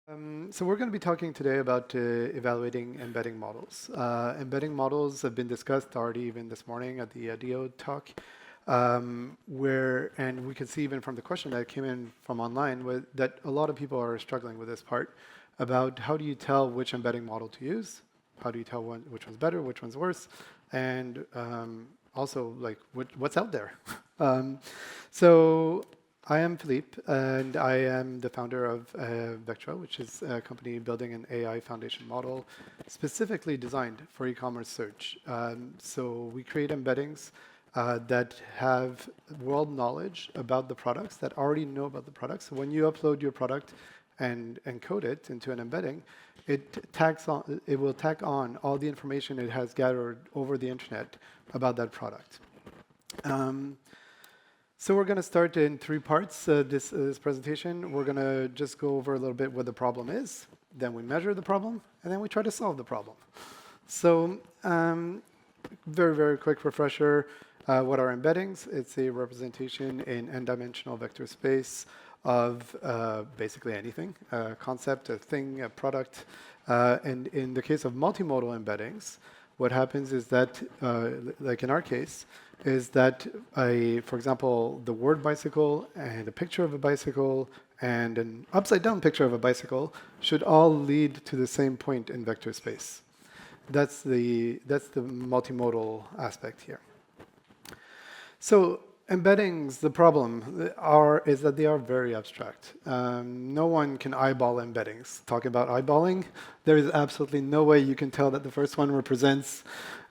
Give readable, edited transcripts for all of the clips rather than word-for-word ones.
So we're going to be talking today about evaluating embedding models. Embedding models have been discussed already even this morning at the DO talk, and we can see even from the question that came in from online that a lot of people are struggling with this part about how do you tell which embedding model to use, how do you tell which one's better, which one's worse, and also like what's out there. um, so I am Philippe, and I am the founder of Vectra, which is a company building an AI foundation model specifically designed for e-commerce search. So we create embeddings that have world knowledge about the products, that already know about the products. So when you upload your product and encode it into an embedding, it will tack on all the information it has gathered over the internet about that product. So we're going to start in three parts, this presentation. We're going to just go over a little bit what the problem is, then we measure the problem, and then we try to solve the problem. So very, very quick refresher. What are embeddings? It's a representation in n-dimensional vector space of basically anything, a concept, a thing, a product. And in the case of multimodal embeddings, what happens is that, like in our case, is that, for example, the word bicycle and a picture of a bicycle and an upside-down picture of a bicycle should all lead to the same point in vector space. That's the multimodal aspect here. So embeddings, the problem is that they are very abstract. No one can eyeball embeddings. Talking about eyeballing, there is absolutely no way you can tell that the first one represents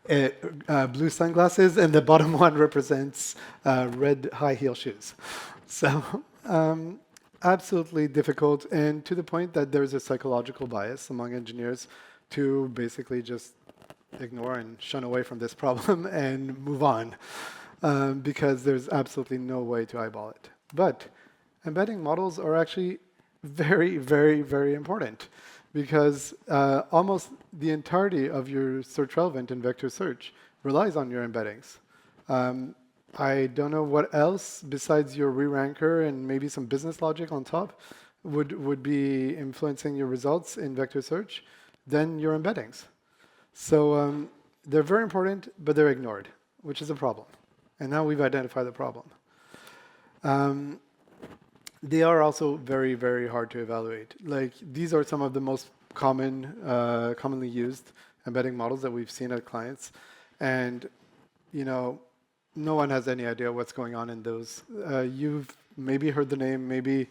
blue sunglasses and the bottom one represents red high heel shoes. So absolutely difficult, and to the point that there's a psychological bias among engineers to basically just ignore and shun away from this problem and move on. Because there's absolutely no way to eyeball it. But embedding models are actually very, very, very important because almost the entirety of your search relevant in vector search relies on your embeddings. I don't know what else besides your re-ranker and maybe some business logic on top would be influencing your results in vector search than your embeddings. So they're very important, but they're ignored, which is a problem. And now we've identified the problem. They are also very, very hard to evaluate. Like, these are some of the most commonly used embedding models that we've seen at clients. And, no one has any idea what's going on in those. You've maybe heard the name, maybe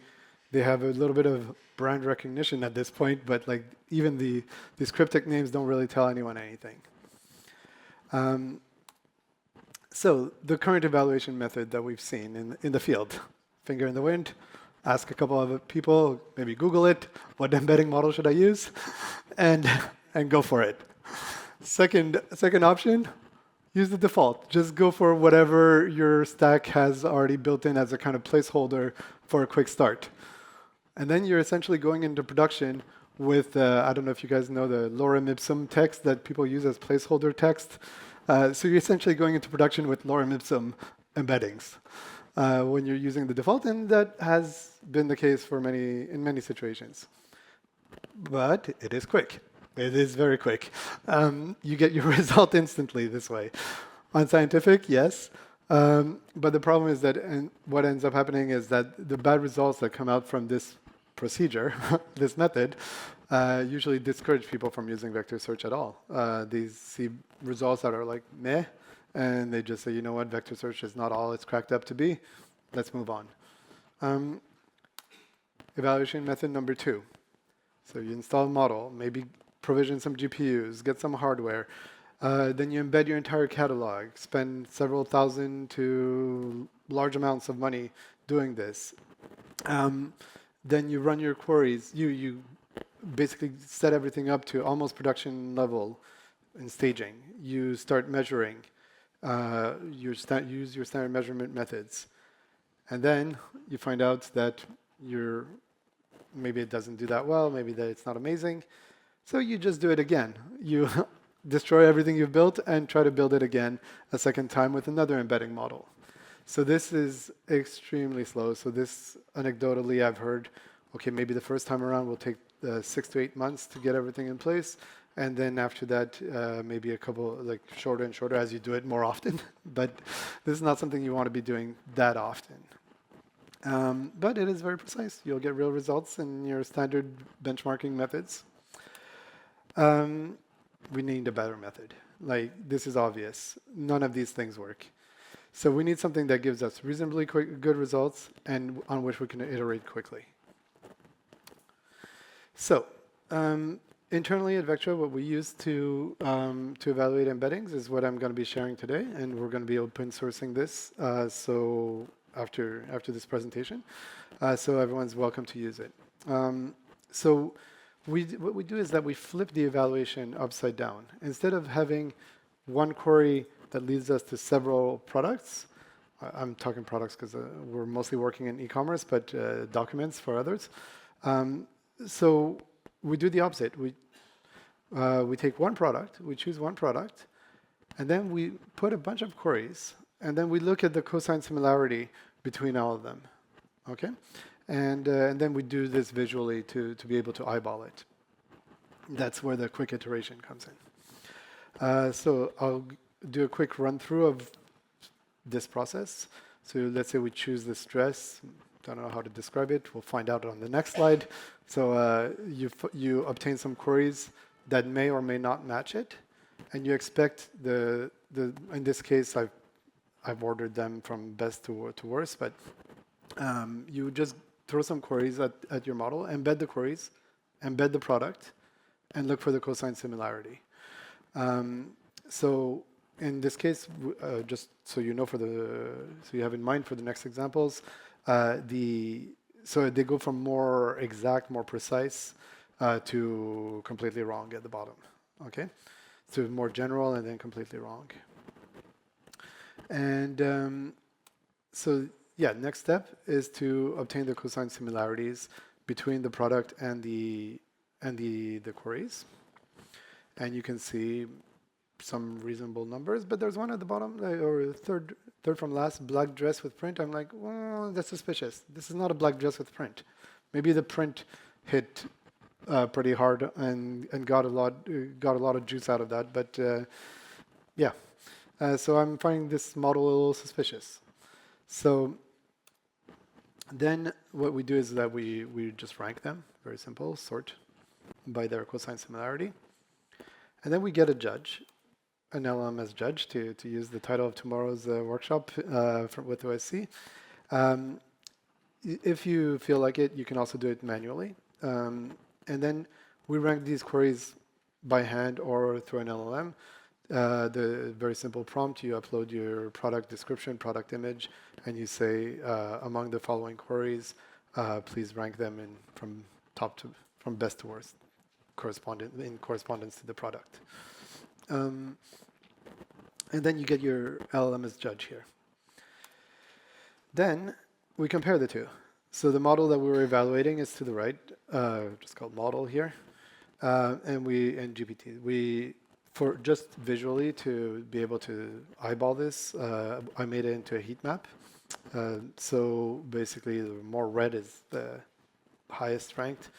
they have a little bit of brand recognition at this point, but like even these cryptic names don't really tell anyone anything. So the current evaluation method that we've seen in the field, finger in the wind, ask a couple of people, maybe Google it, what embedding model should I use, and go for it. Second option, use the default. Just go for whatever your stack has already built in as a kind of placeholder for a quick start. And then you're essentially going into production with, I don't know if you guys know the lorem ipsum text that people use as placeholder text. So you're essentially going into production with lorem ipsum embeddings when you're using the default, and that has been the case for in many situations. But it is quick. It is very quick. You get your result instantly this way. On scientific, yes. But the problem is that what ends up happening is that the bad results that come out from this procedure, this method, usually discourage people from using vector search at all. They see results that are like meh, and they just say, you know what, vector search is not all it's cracked up to be. Let's move on. Evaluation method number 2. So you install a model, maybe provision some GPUs, get some hardware. Then you embed your entire catalog, spend several thousand to large amounts of money doing this. Then you run your queries. You basically set everything up to almost production level in staging. You start measuring. Use your standard measurement methods. And then you find out that maybe it doesn't do that well, maybe that it's not amazing. So you just do it again. You destroy everything you've built and try to build it again a second time with another embedding model. So this is extremely slow. So this, anecdotally, I've heard, okay, maybe the first time around will take 6 to 8 months to get everything in place. And then after that, maybe a couple, like shorter and shorter as you do it more often. But this is not something you want to be doing that often. But it is very precise. You'll get real results in your standard benchmarking methods. We need a better method. Like, this is obvious. None of these things work. So we need something that gives us reasonably good results and on which we can iterate quickly. So internally at Vectra, what we use to evaluate embeddings is what I'm going to be sharing today, and we're going to be open sourcing this. So after this presentation, so everyone's welcome to use it. So what we do is that we flip the evaluation upside down. Instead of having one query that leads us to several products, I'm talking products because we're mostly working in e-commerce, but documents for others. So we do the opposite. We take one product, we choose one product, and then we put a bunch of queries, and then we look at the cosine similarity between all of them. Okay, and then we do this visually to be able to eyeball it. That's where the quick iteration comes in. So I'll do a quick run through of this process. So let's say we choose this dress. Don't know how to describe it. We'll find out on the next slide. So you obtain some queries that may or may not match it, and you expect in this case I've ordered them from best to worst, but you just throw some queries at your model, embed the queries, embed the product, and look for the cosine similarity. So in this case, just so you know, so you have in mind for the next examples, so they go from more exact, more precise, to completely wrong at the bottom. Okay, so more general and then completely wrong. And so yeah, next step is to obtain the cosine similarities between the product and the queries, and you can see some reasonable numbers, but there's one at the bottom, or third from last, black dress with print. I'm like, well, that's suspicious. This is not a black dress with print. Maybe the print hit pretty hard and got a lot of juice out of that. But yeah, so I'm finding this model a little suspicious. So then what we do is that we just rank them. Very simple, sort by their cosine similarity, and then we get a judge. An LLM as judge, to use the title of tomorrow's workshop with OSC. If you feel like it, you can also do it manually. And then we rank these queries by hand or through an LLM. The very simple prompt, you upload your product description, product image, and you say, among the following queries, please rank them from best to worst, in correspondence to the product. And then you get your LLM as judge here. Then we compare the two. So the model that we were evaluating is to the right, just called model here, and GPT. For just visually to be able to eyeball this, I made it into a heat map. So basically, the more red is the highest ranked,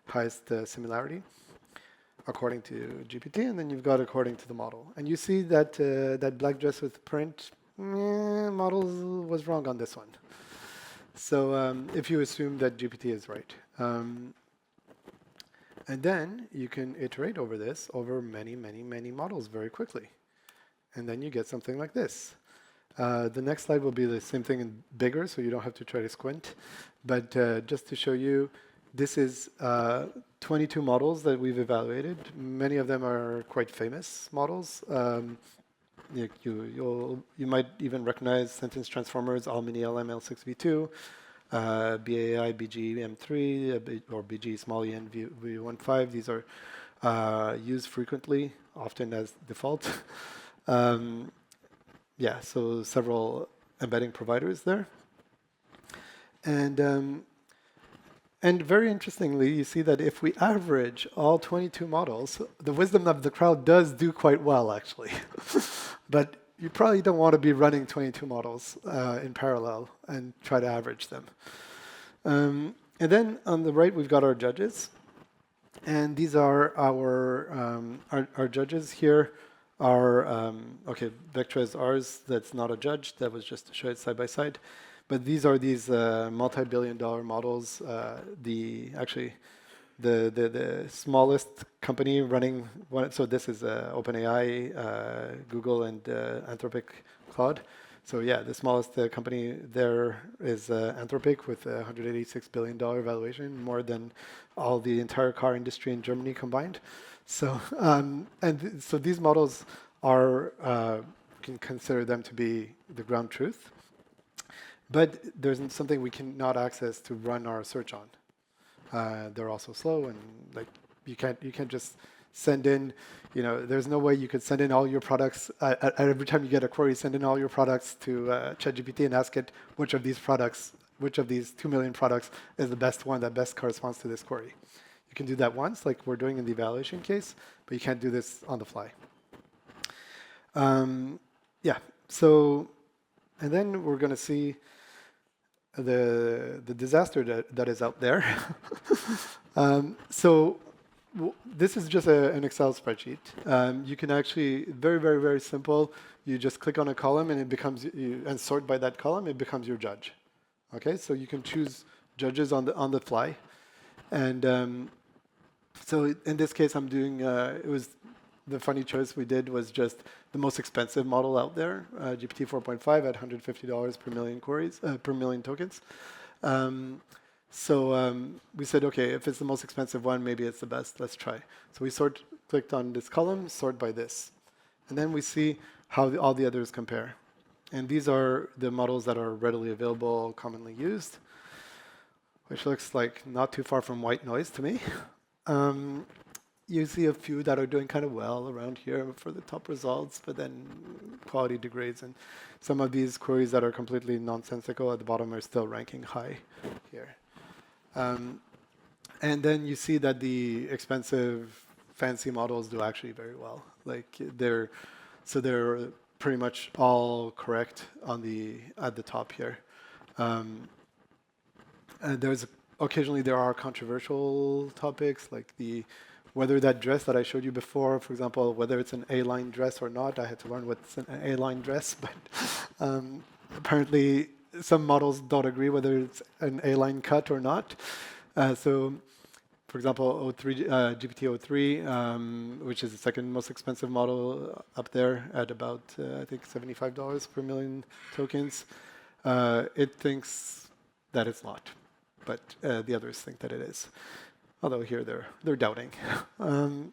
highest similarity, according to GPT, and then you've got according to the model. And you see that that black dress with print, model was wrong on this one. So if you assume that GPT is right. And then you can iterate over this over many, many, many models very quickly. And then you get something like this. The next slide will be the same thing in bigger, so you don't have to try to squint. But just to show you, this is 22 models that we've evaluated. Many of them are quite famous models. You might even recognize sentence transformers, Almini LM-L6v2, BAI BG-M3, or BG small en v15. These are used frequently, often as default. Yeah, so several embedding providers there. And very interestingly, you see that if we average all 22 models, the wisdom of the crowd does do quite well, actually. But you probably don't want to be running 22 models in parallel and try to average them. And then on the right, we've got our judges. And these are our judges here are, okay, Vectra is ours. That's not a judge. That was just to show it side by side. But these are these multi-billion-dollar models. Actually, the smallest company running one. So this is OpenAI, Google, and Anthropic Cloud. So yeah, the smallest company there is Anthropic with a $186 billion valuation, more than all the entire car industry in Germany combined. So so these models are can consider them to be the ground truth, but there's something we cannot access to run our search on. They're also slow, and like you can't just send in, there's no way you could send in all your products every time you get a query, send in all your products to ChatGPT and ask it which of these 2 million products is the best one that best corresponds to this query. You can do that once, like we're doing in the evaluation case, but you can't do this on the fly. Yeah. So, and then we're going to see the disaster that is out there. This is just an Excel spreadsheet. You can actually, very, very, very simple. You just click on a column and it becomes, and sort by that column, it becomes your judge. Okay, so you can choose judges on the fly. And so in this case, I'm doing, it was the funny choice we did was just the most expensive model out there, GPT 4.5 at $150 per million queries, per million tokens. We said, okay, if it's the most expensive one, maybe it's the best. Let's try. So we clicked on this column, sort by this. And then we see how all the others compare. And these are the models that are readily available, commonly used, which looks like not too far from white noise to me. You see a few that are doing kind of well around here for the top results, but then quality degrades. And some of these queries that are completely nonsensical at the bottom are still ranking high here. And then you see that the expensive, fancy models do actually very well. Like they're pretty much all correct at the top here. And occasionally there are controversial topics, like whether that dress that I showed you before, for example, whether it's an A-line dress or not. I had to learn what's an A-line dress, but apparently some models don't agree whether it's an A-line cut or not. So, for example, GPT-03, which is the second most expensive model up there at about, I think, $75 per million tokens, it thinks that it's not, but the others think that it is. Although here they're doubting. And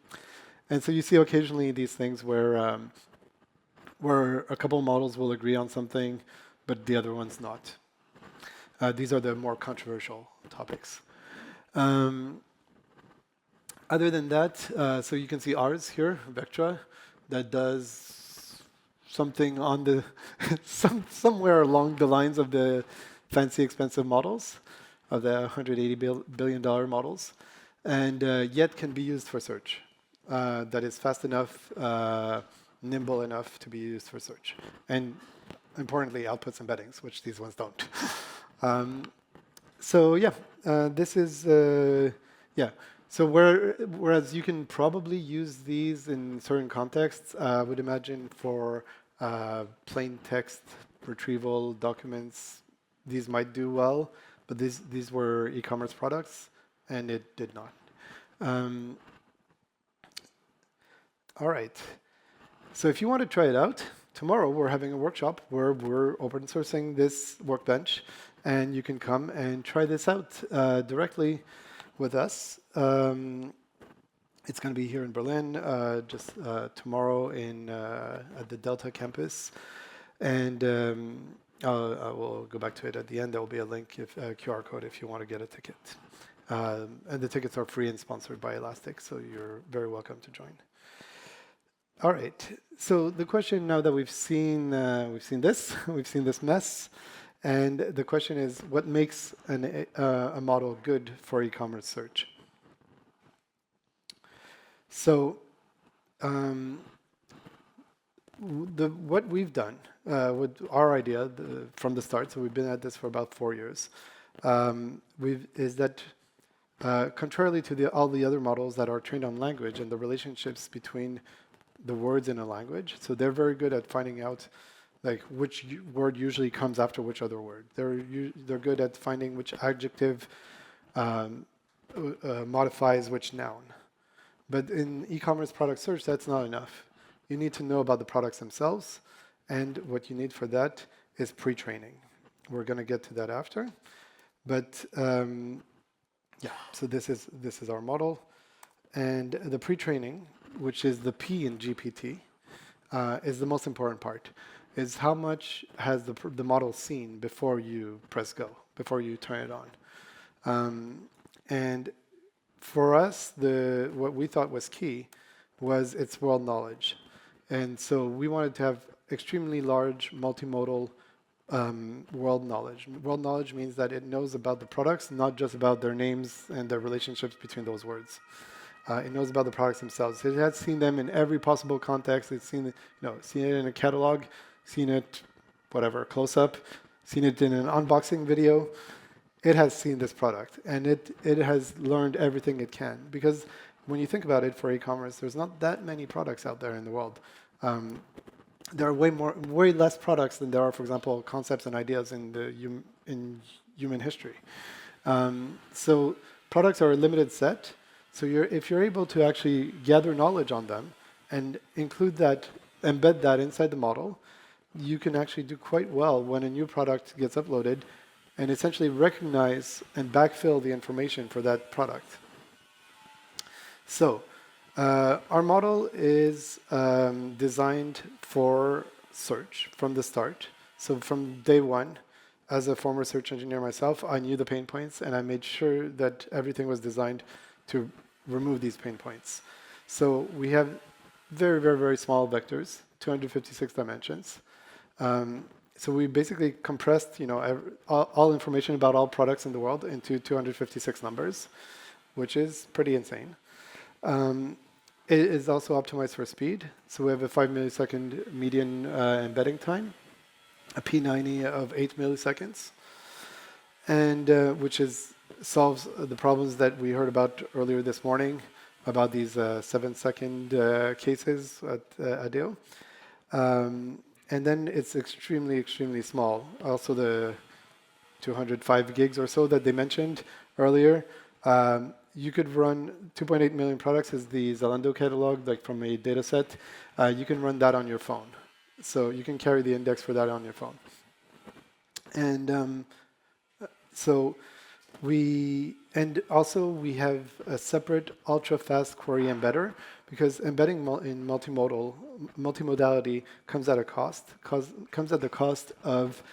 so you see occasionally these things where a couple of models will agree on something, but the other one's not. These are the more controversial topics. Other than that, so you can see ours here, Vectra, that does something on the somewhere along the lines of the fancy, expensive models, of the $180 billion models, and yet can be used for search. That is fast enough, nimble enough to be used for search. And importantly, outputs embeddings, which these ones don't. This is, So whereas you can probably use these in certain contexts, I would imagine for plain text retrieval documents, these might do well, but these were e-commerce products, and it did not. All right. So if you want to try it out, tomorrow we're having a workshop where we're open sourcing this workbench, and you can come and try this out directly with us. It's going to be here in Berlin, just tomorrow at the Delta campus, and I will go back to it at the end. There will be a link, QR code, if you want to get a ticket. And the tickets are free and sponsored by Elastic, so you're very welcome to join. All right. So the question now that we've seen this mess, and the question is, what makes a model good for e-commerce search? So what we've done with our idea from the start, so we've been at this for about 4 years, is that contrarily to all the other models that are trained on language and the relationships between the words in a language. So they're very good at finding out like which word usually comes after which other word. They're good at finding which adjective modifies which noun. But in e-commerce product search, that's not enough. You need to know about the products themselves, and what you need for that is pre-training. We're going to get to that after. But yeah, so this is our model. And the pre-training, which is the P in GPT, is the most important part. Is how much has the model seen before you press go, before you turn it on. And for us, what we thought was key was its world knowledge. And so we wanted to have extremely large multimodal world knowledge. World knowledge means that it knows about the products, not just about their names and their relationships between those words. It knows about the products themselves. It has seen them in every possible context. It's seen it in a catalog, seen it, whatever, close up, seen it in an unboxing video. It has seen this product, and it has learned everything it can. Because when you think about it, for e-commerce, there's not that many products out there in the world. There are way less products than there are, for example, concepts and ideas in human history. So products are a limited set. So if you're able to actually gather knowledge on them and include that, embed that inside the model, you can actually do quite well when a new product gets uploaded and essentially recognize and backfill the information for that product. So our model is designed for search from the start. So from day one, as a former search engineer myself, I knew the pain points, and I made sure that everything was designed to remove these pain points. So we have very, very, very small vectors, 256 dimensions. So we basically compressed, all information about all products in the world into 256 numbers, which is pretty insane. It is also optimized for speed. So we have a 5 millisecond median embedding time, a P90 of 8 milliseconds, and which solves the problems that we heard about earlier this morning about these 7-second cases at ADEO. And then it's extremely, extremely small. Also the 205 gigs or so that they mentioned earlier. You could run 2.8 million products is the Zalando catalog, like from a data set. You can run that on your phone. So you can carry the index for that on your phone. And also we have a separate ultra-fast query embedder, because embedding in multimodality comes at a cost. Comes at the cost of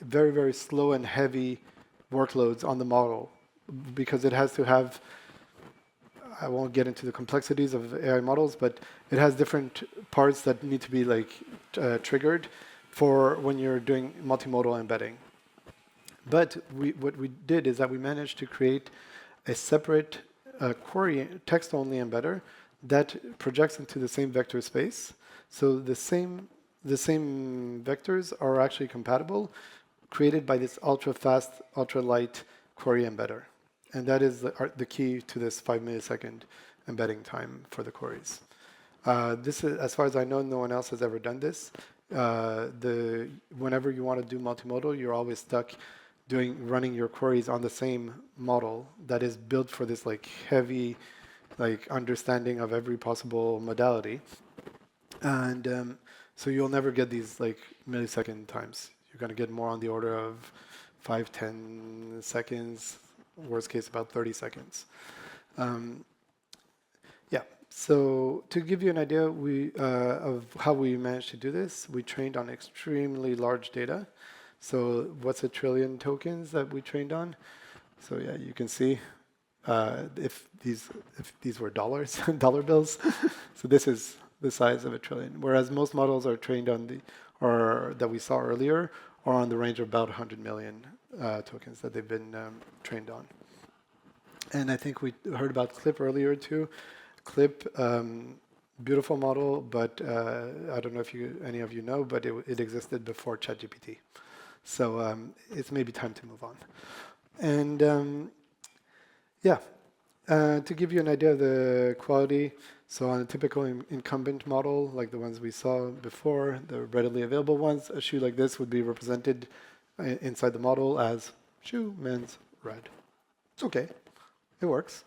very, very slow and heavy workloads on the model, because it has to have, I won't get into the complexities of AI models, but it has different parts that need to be triggered for when you're doing multimodal embedding. But what we did is that we managed to create a separate query text-only embedder that projects into the same vector space. So the same vectors are actually compatible, created by this ultra-fast, ultra-light query embedder. And that is the key to this 5 millisecond embedding time for the queries. This is, as far as I know, no one else has ever done this. Whenever you want to do multimodal, you're always stuck running your queries on the same model that is built for this heavy understanding of every possible modality. And so you'll never get these millisecond times. You're going to get more on the order of 5, 10 seconds, worst case about 30 seconds. Yeah, so to give you an idea of how we managed to do this, we trained on extremely large data. So what's a trillion tokens that we trained on? So yeah, you can see if these were dollars, dollar bills. So this is the size of a trillion. Whereas most models are trained on or that we saw earlier, are on the range of about 100 million tokens that they've been trained on. And I think we heard about Clip earlier too. Clip, beautiful model, but I don't know if any of you know, but it existed before ChatGPT. So it's maybe time to move on. And Yeah. To give you an idea of the quality, so on a typical incumbent model, like the ones we saw before, the readily available ones, a shoe like this would be represented inside the model as shoe, men's, red. It's okay. It works.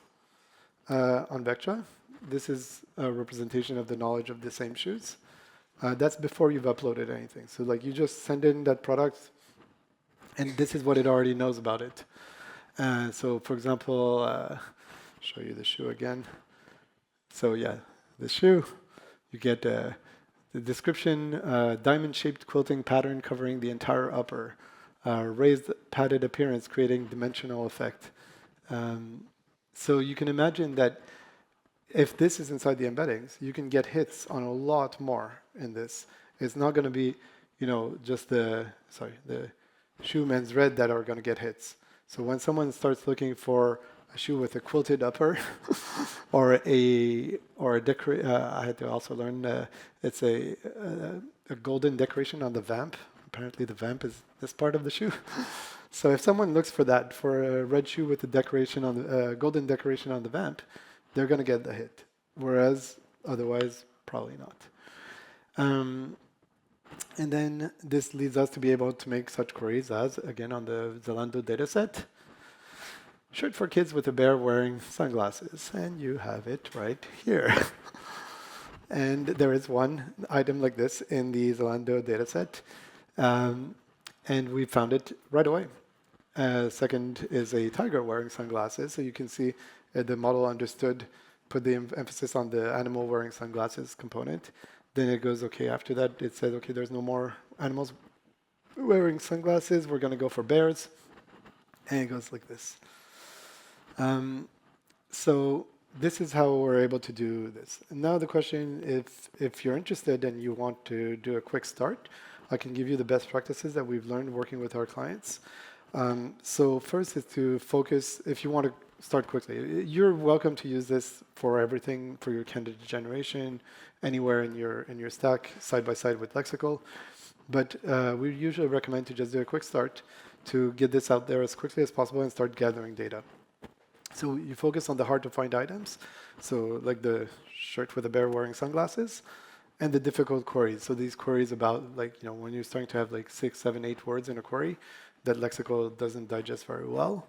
On Vectra, this is a representation of the knowledge of the same shoes. That's before you've uploaded anything. So like you just send in that product, and this is what it already knows about it. So for example, show you the shoe again. So yeah, the shoe, you get the description, diamond-shaped quilting pattern covering the entire upper, raised padded appearance creating dimensional effect. So you can imagine that if this is inside the embeddings, you can get hits on a lot more in this. It's not going to be, just the shoe men's red that are going to get hits. So when someone starts looking for a shoe with a quilted upper or I had to also learn it's a golden decoration on the vamp. Apparently the vamp is this part of the shoe. So if someone looks for that, for a red shoe with a decoration on the golden decoration on the vamp, they're going to get the hit. Whereas otherwise, probably not. And then this leads us to be able to make such queries as, again, on the Zalando dataset, shirt for kids with a bear wearing sunglasses. And you have it right here. And there is one item like this in the Zalando dataset. And we found it right away. Second is a tiger wearing sunglasses. So you can see the model put the emphasis on the animal wearing sunglasses component. Then it goes, okay, after that, it says, okay, there's no more animals wearing sunglasses. We're going to go for bears. And it goes like this. So this is how we're able to do this. And now the question, if you're interested and you want to do a quick start, I can give you the best practices that we've learned working with our clients. So first is to focus, if you want to start quickly, you're welcome to use this for everything, for your candidate generation, anywhere in your stack, side by side with lexical. But we usually recommend to just do a quick start to get this out there as quickly as possible and start gathering data. So you focus on the hard to find items, so like the shirt with a bear wearing sunglasses, and the difficult queries. So these queries about when you're starting to have 6, 7, 8 words in a query that lexical doesn't digest very well.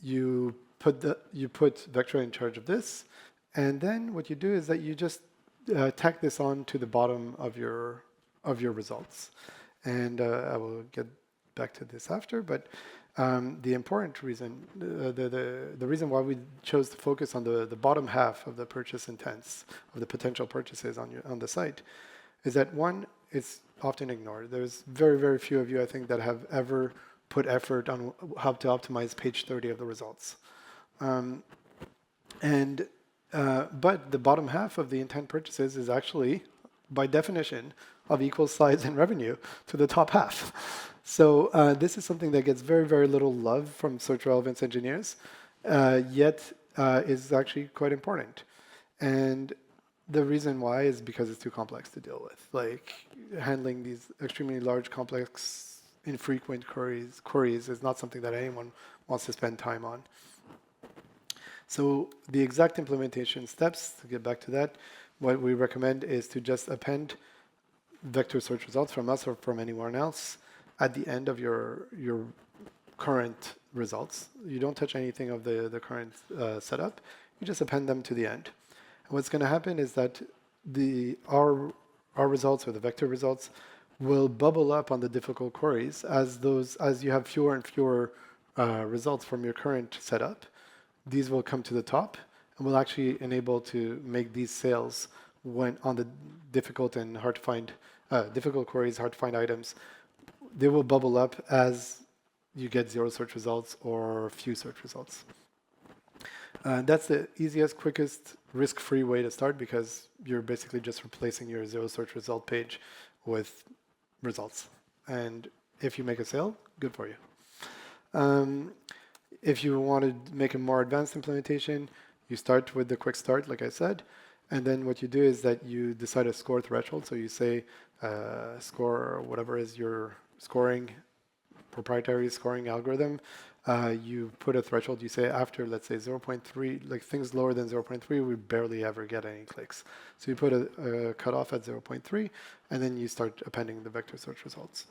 You put Vectra in charge of this, and then what you do is that you just tack this on to the bottom of your results. And I will get back to this after, but the important reason, the reason why we chose to focus on the bottom half of the purchase intents of the potential purchases on the site, is that one, it's often ignored. There's very, very few of you, I think, that have ever put effort on how to optimize page 30 of the results. But the bottom half of the intent purchases is actually, by definition, of equal size and revenue to the top half. So this is something that gets very, very little love from search relevance engineers, yet is actually quite important. And the reason why is because it's too complex to deal with. Like handling these extremely large, complex, infrequent queries is not something that anyone wants to spend time on. So the exact implementation steps, to get back to that, what we recommend is to just append vector search results from us or from anyone else at the end of your current results. You don't touch anything of the current setup. You just append them to the end. And what's going to happen is that our results or the vector results will bubble up on the difficult queries as you have fewer and fewer results from your current setup. These will come to the top and will actually enable to make these sales when on the difficult and hard to find difficult queries, hard to find items. They will bubble up as you get 0 search results or few search results. That's the easiest, quickest, risk-free way to start because you're basically just replacing your 0 search result page with results. And if you make a sale, good for you. If you want to make a more advanced implementation, you start with the quick start, like I said. And then what you do is that you decide a score threshold. So you say score whatever is your scoring proprietary scoring algorithm, you put a threshold. You say after, let's say, 0.3, like things lower than 0.3, we barely ever get any clicks. So you put a cutoff at 0.3, and then you start appending the vector search results.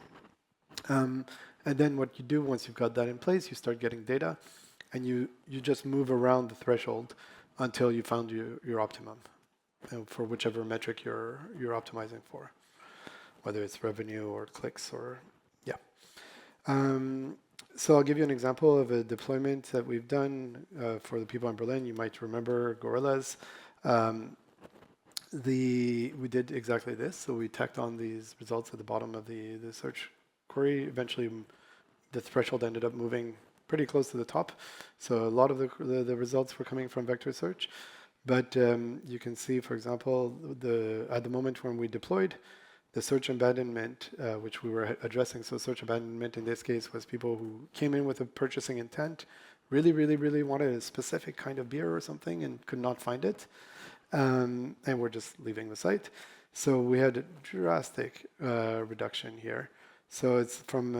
And then what you do once you've got that in place, you start getting data, and you just move around the threshold until you found your optimum for whichever metric you're optimizing for, whether it's revenue or clicks or, yeah. So I'll give you an example of a deployment that we've done for the people in Berlin. You might remember Gorillas. We did exactly this. So we tacked on these results at the bottom of the search query. Eventually, the threshold ended up moving pretty close to the top. So a lot of the results were coming from vector search. But you can see, for example, at the moment when we deployed, the search abandonment, which we were addressing. So search abandonment in this case was people who came in with a purchasing intent, really, really, really wanted a specific kind of beer or something and could not find it. And we're just leaving the site. So we had a drastic reduction here. So it's from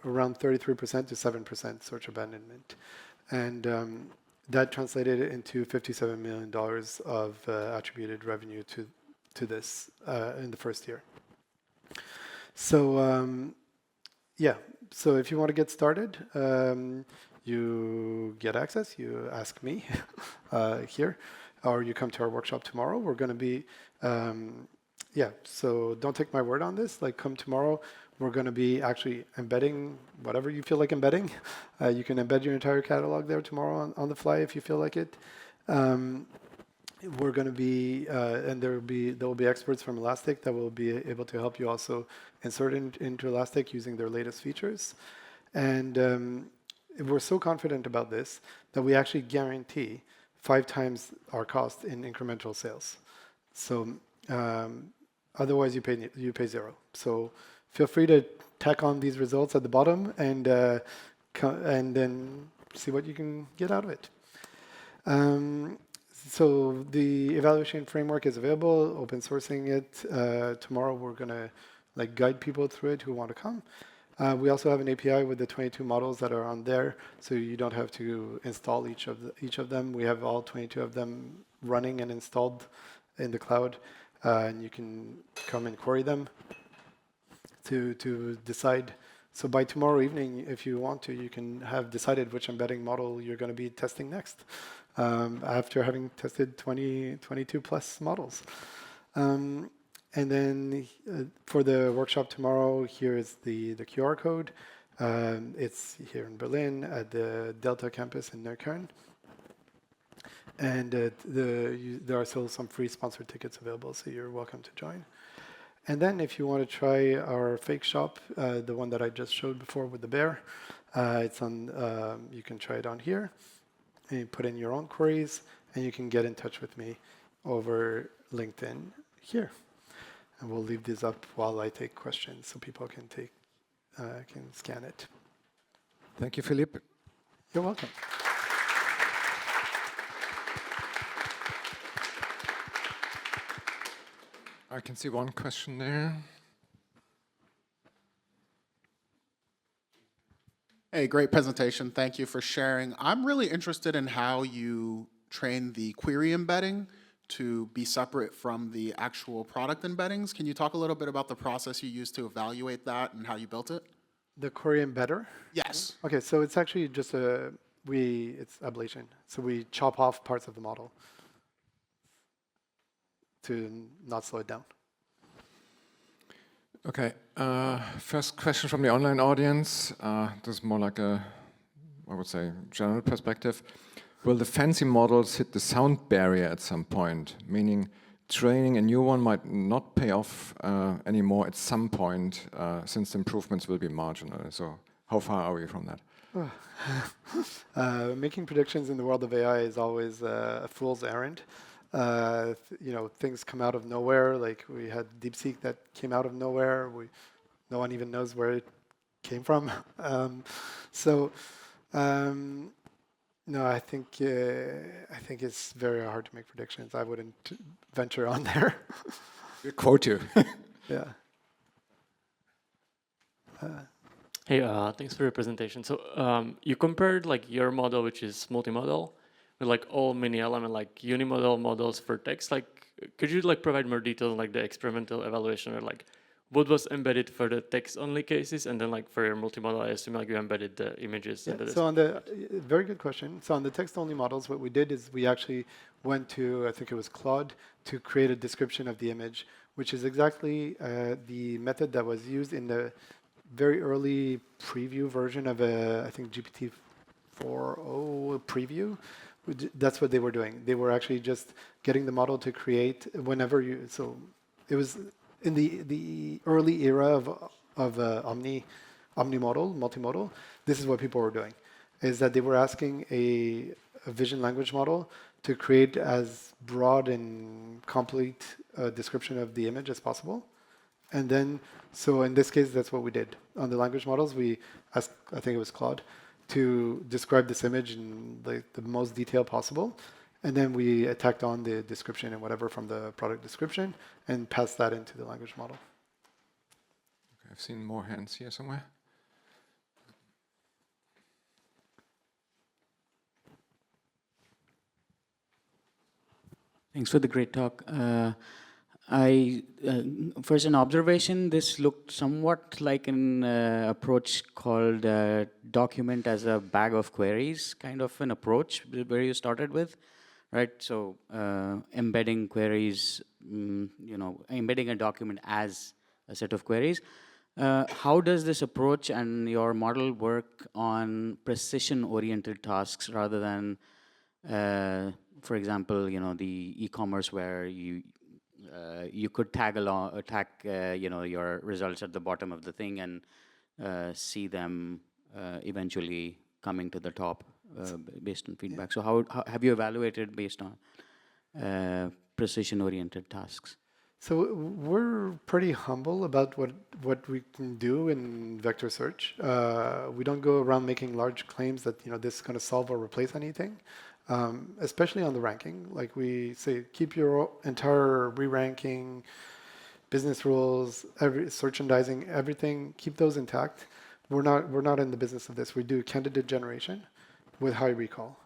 around 33% to 7% search abandonment. And that translated into $57 million of attributed revenue to this in the first year. So yeah, so if you want to get started, you get access, you ask me here, or you come to our workshop tomorrow. We're going to be, yeah, so don't take my word on this. Like, come tomorrow, we're going to be actually embedding whatever you feel like embedding. You can embed your entire catalog there tomorrow on the fly if you feel like it. We're going to be, and there will be experts from Elastic that will be able to help you also insert into Elastic using their latest features. And we're so confident about this that we actually guarantee 5 times our cost in incremental sales. So otherwise you pay 0. So feel free to tack on these results at the bottom and then see what you can get out of it. So the evaluation framework is available, open sourcing it. Tomorrow we're going to guide people through it who want to come. We also have an API with the 22 models that are on there, so you don't have to install each of them. We have all 22 of them running and installed in the cloud, and you can come and query them to decide. So by tomorrow evening, if you want to, you can have decided which embedding model you're going to be testing next, after having tested 22 plus models. And then for the workshop tomorrow, here is the QR code. It's here in Berlin at the Delta campus in Neukölln. And there are still some free sponsored tickets available, so you're welcome to join. And then if you want to try our fake shop, the one that I just showed before with the bear, it's on. You can try it on here, and you put in your own queries, and you can get in touch with me over LinkedIn here. And we'll leave this up while I take questions so people can scan it. Thank you, Philippe. You're welcome. I can see one question there. Hey, great presentation. Thank you for sharing. I'm really interested in how you train the query embedding to be separate from the actual product embeddings. Can you talk a little bit about the process you used to evaluate that and how you built it? The query embedder? Yes. Okay, so it's actually just it's ablation. So we chop off parts of the model to not slow it down. Okay, first question from the online audience. This is more like I would say, general perspective. Will the fancy models hit the sound barrier at some point? Meaning training a new one might not pay off anymore at some point since the improvements will be marginal. So how far are we from that? Making predictions in the world of AI is always a fool's errand. Things come out of nowhere. Like we had DeepSeek that came out of nowhere. No one even knows where it came from. No, I think it's very hard to make predictions. I wouldn't venture on there. We quote you. Yeah. Hey, thanks for your presentation. So you compared like your model, which is multimodal, with like all mini element, like unimodal models for text. Like, could you like provide more detail on like the experimental evaluation or like what was embedded for the text-only cases, and then like for your multimodal, I assume like you embedded the images into this. So on the very good question. So on the text-only models, what we did is we actually went to, I think it was Claude, to create a description of the image, which is exactly the method that was used in the very early preview version of I think GPT 4.0 preview. That's what they were doing. They were actually just getting the model to create whenever you. So it was in the early era of multimodal. This is what people were doing, is that they were asking a vision language model to create as broad and complete description of the image as possible. And then, so in this case, that's what we did. On the language models, we asked, I think it was Claude, to describe this image in the most detail possible. And then we tacked on the description and whatever from the product description and passed that into the language model. Okay, I've seen more hands here somewhere. Thanks for the great talk. First, an observation. This looked somewhat like an approach called document as a bag of queries, kind of an approach where you started with, right? So embedding queries, embedding a document as a set of queries. How does this approach and your model work on precision-oriented tasks rather than, for example, the e-commerce where you could tag your results at the bottom of the thing and see them eventually coming to the top based on feedback. So how have you evaluated based on precision-oriented tasks? So we're pretty humble about what we can do in vector search. We don't go around making large claims that this is going to solve or replace anything. Especially on the ranking, like we say, keep your entire re-ranking, business rules, merchandising, everything, keep those intact. We're not in the business of this. We do candidate generation with high recall.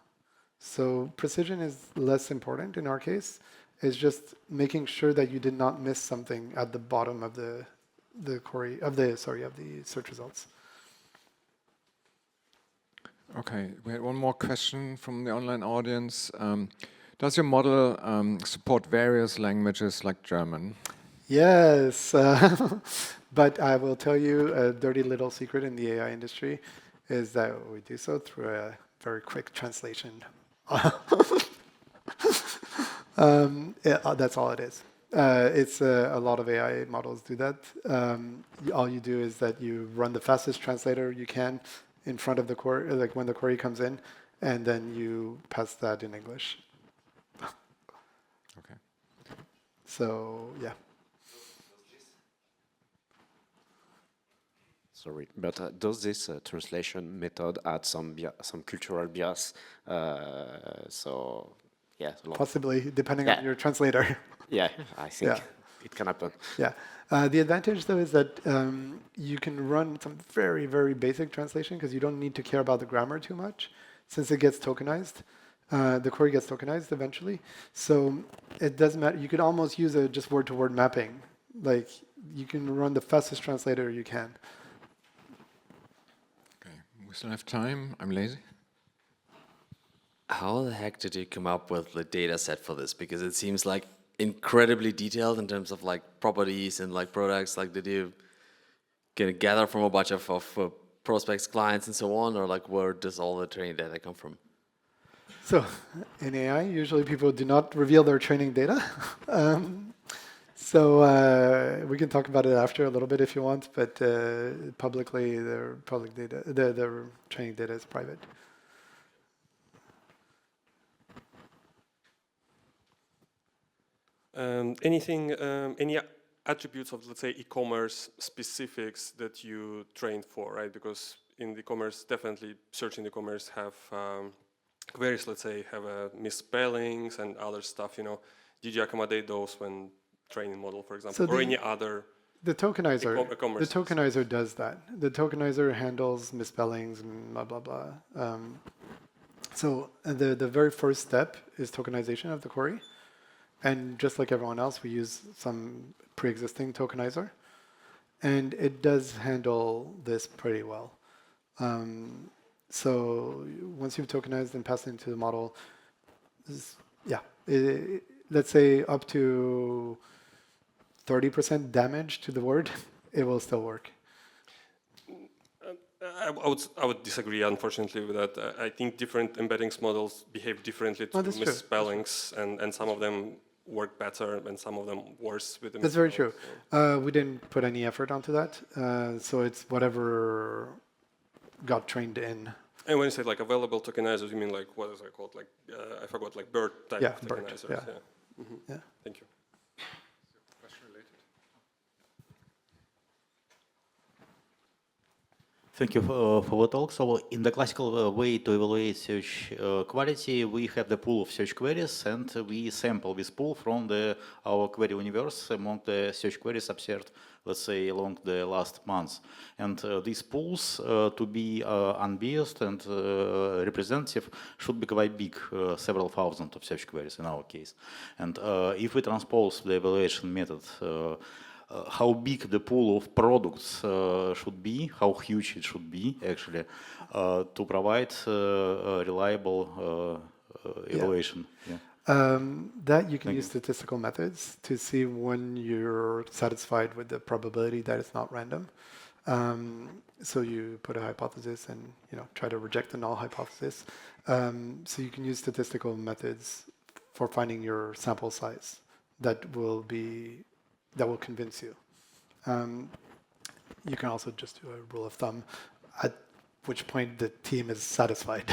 So precision is less important in our case. It's just making sure that you did not miss something at the bottom of the query of the search results. Okay, we had one more question from the online audience. Does your model support various languages like German? Yes, but I will tell you a dirty little secret in the AI industry is that we do so through a very quick translation. That's all it is. It's a lot of AI models do that. All you do is that you run the fastest translator you can in front of the query, like when the query comes in, and then you pass that in English. Okay. So yeah. Sorry, but does this translation method add some cultural bias? So yeah, Possibly, depending on your translator. Yeah, I think it can happen. Yeah. The advantage, though, is that you can run some very, very basic translation because you don't need to care about the grammar too much since it gets tokenized. The query gets tokenized eventually. So it doesn't matter. You could almost use a just word-to-word mapping. Like, you can run the fastest translator you can. Okay, we still have time. I'm lazy. How the heck did you come up with the data set for this? Because it seems like incredibly detailed in terms of like properties and like products. Like, did you gather from a bunch of prospects, clients, and so on, or like where does all the training data come from? So in AI, usually people do not reveal their training data. So we can talk about it after a little bit if you want, but publicly, their public data, their training data is private. Any attributes of, let's say, e-commerce specifics that you trained for, right? Because in the e-commerce, definitely search in the e-commerce have queries, let's say, have misspellings and other stuff, Did you accommodate those when training model, for example, or any other? The tokenizer, e-commerce. the tokenizer does that. The tokenizer handles misspellings and blah, blah, blah. So the very first step is tokenization of the query. And just like everyone else, we use some pre-existing tokenizer. And it does handle this pretty well. So once you've tokenized and passed it into the model, let's say up to 30% damage to the word, it will still work. I would disagree, unfortunately, with that. I think different embeddings models behave differently to That's true. misspellings, and some of them work better and some of them worse with the That's very true. misspellings, We didn't put any effort onto that, so it's whatever got trained in. And when you say like available tokenizers, you mean like, what is it called? Like, I forgot, like BERT type Yeah, of BERT, tokenizers. yeah. Yeah. Thank you. Thank you for the talk. So in the classical way to evaluate search quality, we have the pool of search queries, and we sample this pool from our query universe among the search queries observed, let's say, along the last months. And these pools, to be unbiased and representative, should be quite big, several thousand of search queries in our case. And if we transpose the evaluation method, how big the pool of products should be, how huge it should be, actually, to provide reliable evaluation. Yeah. That you can use statistical methods to see when you're satisfied with the probability that it's not random. So you put a hypothesis and try to reject the null hypothesis. So you can use statistical methods for finding your sample size that will convince you. You can also just do a rule of thumb, at which point the team is satisfied.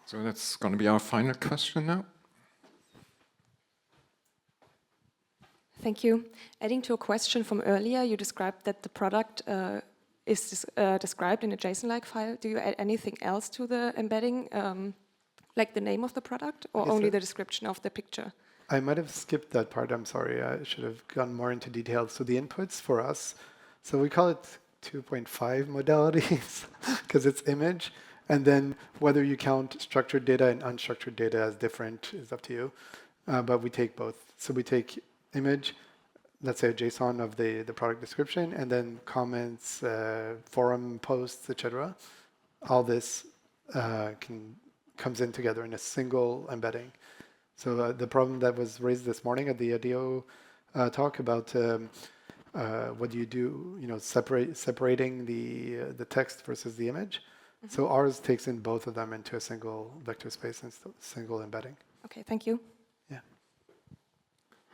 So that's going to be our final question now. Thank you. Adding to a question from earlier, you described that the product is described in a JSON-like file. Do you add anything else to the embedding, like the name of the product, or only the description of the picture? I might have skipped that part. I'm sorry. I should have gone more into detail. So the inputs for us, so we call it 2.5 modalities because it's image. And then whether you count structured data and unstructured data as different is up to you. But we take both. So we take image, let's say a JSON of the product description, and then comments, forum posts, etc. All this comes in together in a single embedding. So the problem that was raised this morning at the ADO talk about what do you do, separating the text versus the image. Mm-hmm. So ours takes in both of them into a single vector space and single embedding. Okay, thank you. Yeah.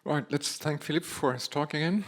Right, let's thank Philippe for his talk again.